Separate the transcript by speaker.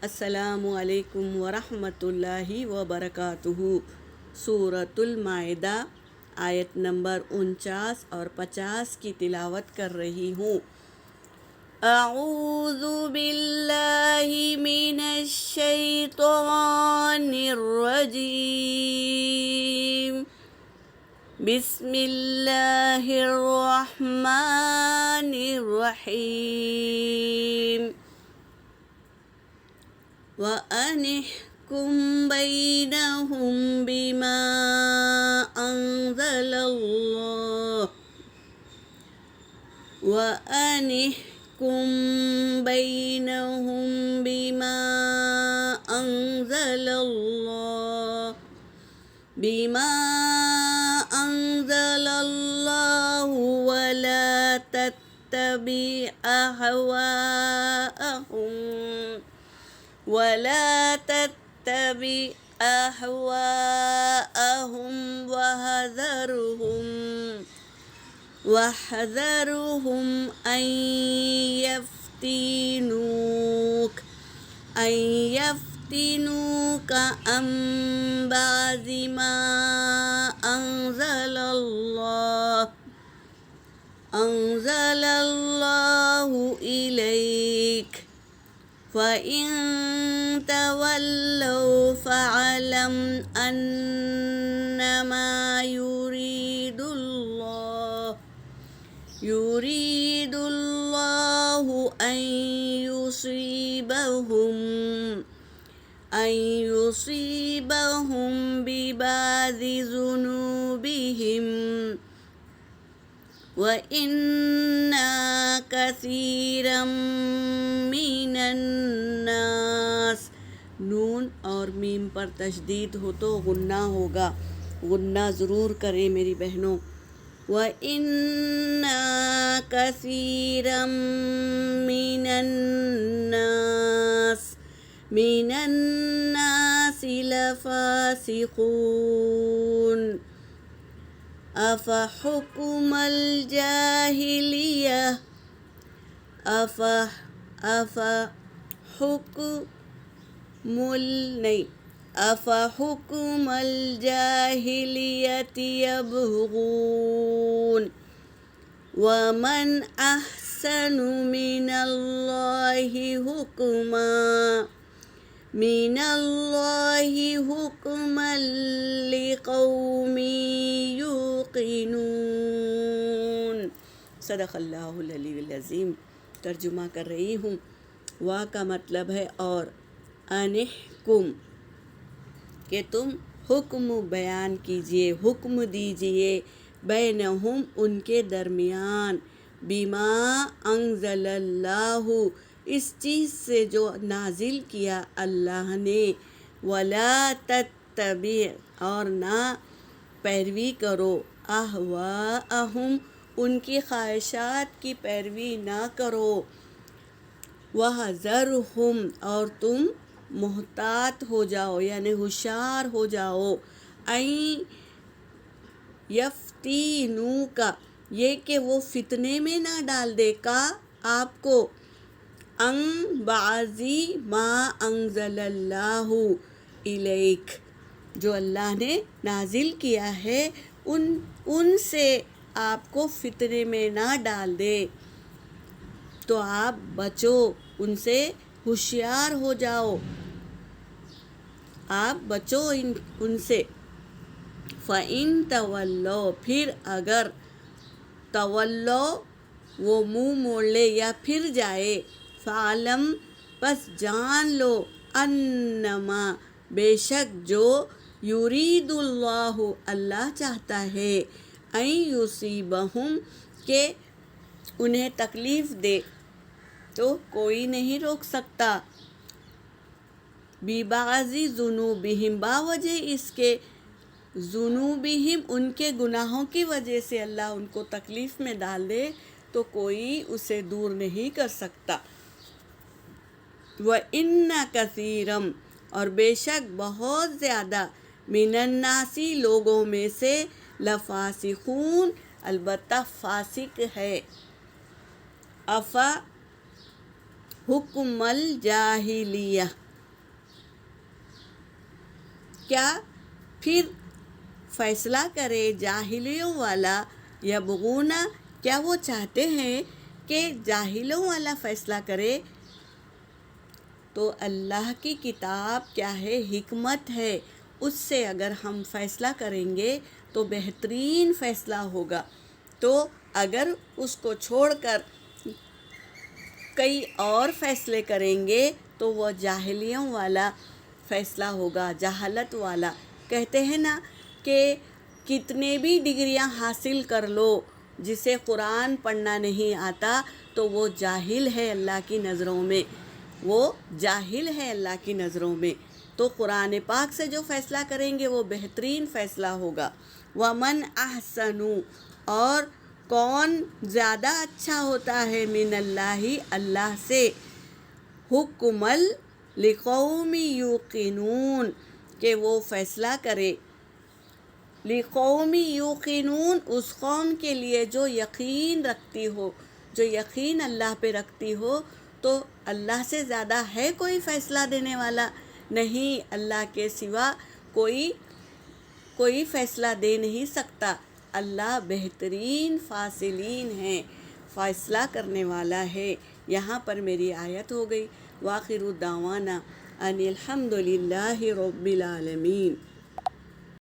Speaker 1: السلام علیکم ورحمۃ اللہ وبرکاتہ۔ سورۃ المائدہ آیت نمبر 49 اور 50 کی تلاوت کر رہی ہوں۔ اعوذ باللہ من الشیطان الرجیم، بسم اللہ الرحمن الرحیم۔ وَأَنِحْكُمْ بَيْنَهُمْ بِمَا أَنزَلَ اللَّهُ وَأَنِحْكُمْ بَيْنَهُمْ بِمَا أَنزَلَ اللَّهُ وَلَا تَتَّبِعْ أهواءهم واحذرهم أن يفتنوك عن بعض ما أنزل الله إليك، فإن تولوا فاعلم أنما يريد الله أن يصيبهم ببعض ذنوبهم وَإِنَّ كَثِيرًا مِّنَ النَّاسِ، نون اور میم پر تشدید ہو تو غنہ ہوگا، غنہ ضرور کریں میری بہنوں۔ وَإِنَّ كَثِيرًا مِّنَ النَّاسِ لَفَاسِقُونَ۔ أَفَحُكْمَ الْجَاهِلِيَّةِ يَبْغُونَ وَمَنْ أَحْسَنُ مِنَ اللَّهِ حُكْمًا لِقَوْمٍ یوقنون۔ صدق اللہ العلی العظیم۔ ترجمہ کر رہی ہوں۔ وا کا مطلب ہے اور، انحکم کہ تم حکم بیان کیجئے، حکم دیجئے، بینہم ان کے درمیان، بما انزل اللہ اس چیز سے جو نازل کیا اللہ نے، ولا تتبع اور نہ پیروی کرو، اہواءہم ان کی خواہشات کی پیروی نہ کرو، وَحْذَرْهُمْ اور تم محتاط ہو جاؤ یعنی ہوشیار ہو جاؤ، اَن یفتنوک یہ کہ وہ فتنے میں نہ ڈال دے کا آپ کو، عن بعض ما انزل اللہ الیک جو اللہ نے نازل کیا ہے ان سے آپ کو فتنے میں نہ ڈال دے، تو آپ بچو ان سے، ہوشیار ہو جاؤ، آپ بچو ان سے۔ فَإِن تَوَلَّوْا پھر اگر تولو وہ منہ موڑ لے یا پھر جائے، فَعْلَمْ پس جان لو، انما بے شک جو، یرید اللہ اللہ چاہتا ہے، ان یصیبہم کہ انہیں تکلیف دے، تو کوئی نہیں روک سکتا، ببعض ذنوبہم باوجہ اس کے، ذنوبہم ان کے گناہوں کی وجہ سے اللہ ان کو تکلیف میں ڈال دے تو کوئی اسے دور نہیں کر سکتا۔ وَإِنَّ كَثِيرًا اور بے شک بہت زیادہ، من الناس لوگوں میں سے، لفاسقون البتہ فاسق ہے۔ افا حکم الجاہلیہ کیا پھر فیصلہ کرے جاہلیوں والا، یبغونا کیا وہ چاہتے ہیں کہ جاہلوں والا فیصلہ کرے؟ تو اللہ کی کتاب کیا ہے، حکمت ہے، اس سے اگر ہم فیصلہ کریں گے تو بہترین فیصلہ ہوگا۔ تو اگر اس کو چھوڑ کر کئی اور فیصلے کریں گے تو وہ جاہلیوں والا فیصلہ ہوگا، جہالت والا۔ کہتے ہیں نا کہ کتنے بھی ڈگریاں حاصل کر لو، جسے قرآن پڑھنا نہیں آتا تو وہ جاہل ہے اللہ کی نظروں میں، وہ جاہل ہے اللہ کی نظروں میں۔ تو قرآن پاک سے جو فیصلہ کریں گے وہ بہترین فیصلہ ہوگا۔ وَمَنْ أَحْسَنُ اور کون زیادہ اچھا ہوتا ہے من اللہ اللہ سے، حکمل لقوم یوقنون کہ وہ فیصلہ کرے، لقوم یوقنون اس قوم کے لیے جو یقین رکھتی ہو، جو یقین اللہ پہ رکھتی ہو۔ تو اللہ سے زیادہ ہے کوئی فیصلہ دینے والا؟ نہیں، اللہ کے سوا کوئی فیصلہ دے نہیں سکتا۔ اللہ بہترین فاصلین ہیں، فیصلہ کرنے والا ہے۔ یہاں پر میری آیت ہو گئی۔ وآخر دعوانا ان الحمد للہ رب العالمین۔